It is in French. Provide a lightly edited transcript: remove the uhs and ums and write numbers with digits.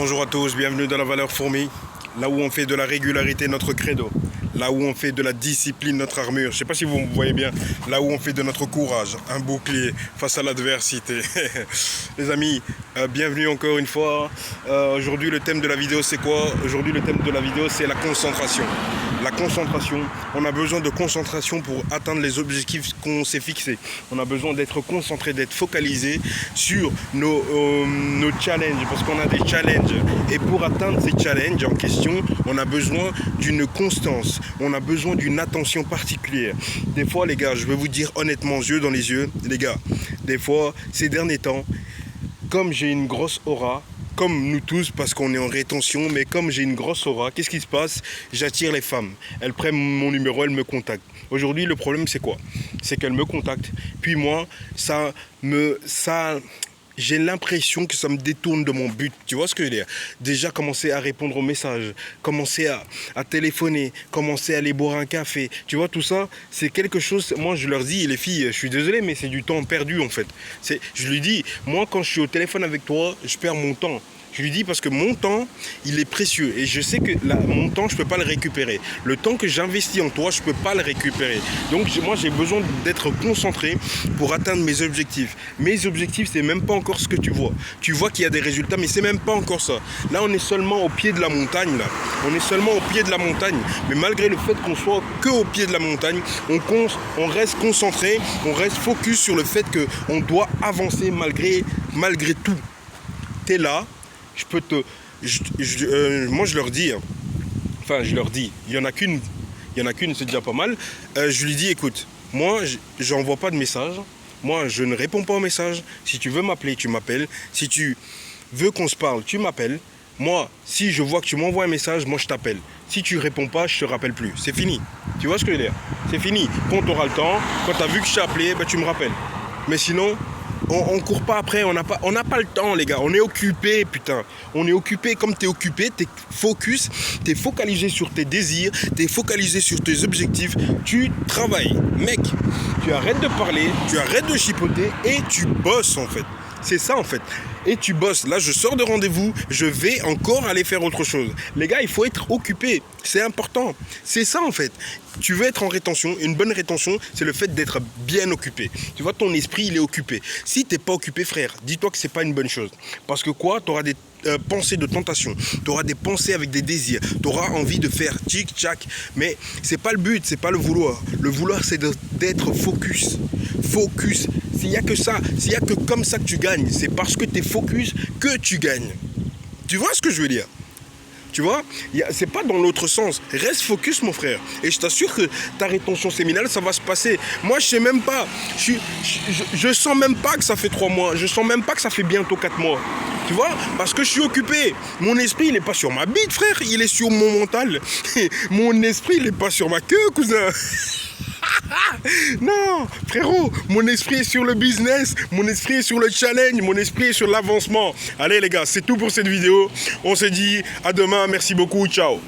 Bonjour à tous, bienvenue dans la valeur fourmi, là où on fait de la régularité notre credo, là où on fait de la discipline notre armure. Je ne sais pas si vous me voyez bien, là où on fait de notre courage un bouclier face à l'adversité. Les amis, bienvenue encore une fois. Aujourd'hui le thème de la vidéo c'est quoi? Aujourd'hui le thème de la vidéo c'est la concentration. La concentration, on a besoin de concentration pour atteindre les objectifs qu'on s'est fixés. On a besoin d'être concentré, d'être focalisé sur nos challenges, parce qu'on a des challenges. Et pour atteindre ces challenges en question, on a besoin d'une constance, on a besoin d'une attention particulière. Des fois, les gars, je vais vous dire honnêtement, yeux dans les yeux, les gars, des fois, ces derniers temps, comme j'ai une grosse aura, comme nous tous, parce qu'on est en rétention, mais comme j'ai une grosse aura, qu'est-ce qui se passe? J'attire les femmes. Elles prennent mon numéro, elles me contactent. Aujourd'hui, le problème, c'est quoi? C'est qu'elles me contactent. Puis moi, j'ai l'impression que ça me détourne de mon but. Tu vois ce que je veux dire? Déjà, commencer à répondre aux messages, commencer à téléphoner, commencer à aller boire un café. Tu vois, tout ça, c'est quelque chose... Moi, je leur dis, les filles, je suis désolé, mais c'est du temps perdu, en fait. Je lui dis, moi, quand je suis au téléphone avec toi, je perds mon temps. Je lui dis parce que mon temps, il est précieux. Et je sais que mon temps, je ne peux pas le récupérer. Le temps que j'investis en toi, je ne peux pas le récupérer. Donc moi, j'ai besoin d'être concentré pour atteindre mes objectifs. Mes objectifs, c'est même pas encore ce que tu vois. Tu vois qu'il y a des résultats, mais c'est même pas encore ça. Là, on est seulement au pied de la montagne. Là. On est seulement au pied de la montagne. Mais malgré le fait qu'on soit que au pied de la montagne, on reste concentré, on reste focus sur le fait qu'on doit avancer malgré tout. Tu es là. Moi je leur dis, il y en a qu'une, c'est déjà pas mal. Je lui dis, écoute, moi j'envoie pas de message, moi je ne réponds pas aux messages. Si tu veux m'appeler, tu m'appelles. Si tu veux qu'on se parle, tu m'appelles. Moi, si je vois que tu m'envoies un message, moi je t'appelle. Si tu réponds pas, je te rappelle plus. C'est fini. Tu vois ce que je veux dire? C'est fini. Quand tu auras le temps, quand tu as vu que je t'ai appelé, ben, tu me rappelles. Mais sinon, on ne court pas après, on n'a pas le temps, les gars. On est occupé, putain. On est occupé. Comme tu es occupé, tu es focus, tu es focalisé sur tes désirs, tu es focalisé sur tes objectifs. Tu travailles. Mec, tu arrêtes de parler, tu arrêtes de chipoter et tu bosses, en fait. C'est ça, en fait. Et tu bosses. Là, je sors de rendez-vous, je vais encore aller faire autre chose. Les gars, il faut être occupé. C'est important. C'est ça, en fait. Tu veux être en rétention. Une bonne rétention, c'est le fait d'être bien occupé. Tu vois, ton esprit, il est occupé. Si tu n'es pas occupé, frère, dis-toi que ce n'est pas une bonne chose. Parce que quoi? Tu auras des pensées de tentation. Tu auras des pensées avec des désirs. Tu auras envie de faire tic-tac. Mais ce n'est pas le but, ce n'est pas le vouloir. Le vouloir, c'est d'être focus. Focus. S'il n'y a que ça, s'il n'y a que comme ça que tu gagnes, c'est parce que tu es focus que tu gagnes. Tu vois ce que je veux dire? Tu vois, c'est pas dans l'autre sens. Reste focus, mon frère. Et je t'assure que ta rétention séminale, ça va se passer. Moi, je sais même pas. Je sens même pas que ça fait 3 mois. Je sens même pas que ça fait bientôt 4 mois. Tu vois, parce que je suis occupé. Mon esprit, il n'est pas sur ma bite, frère. Il est sur mon mental. Mon esprit, il n'est pas sur ma queue, cousin. Non, frérot, mon esprit est sur le business, mon esprit est sur le challenge, mon esprit est sur l'avancement. Allez les gars, c'est tout pour cette vidéo. On se dit à demain, merci beaucoup, ciao.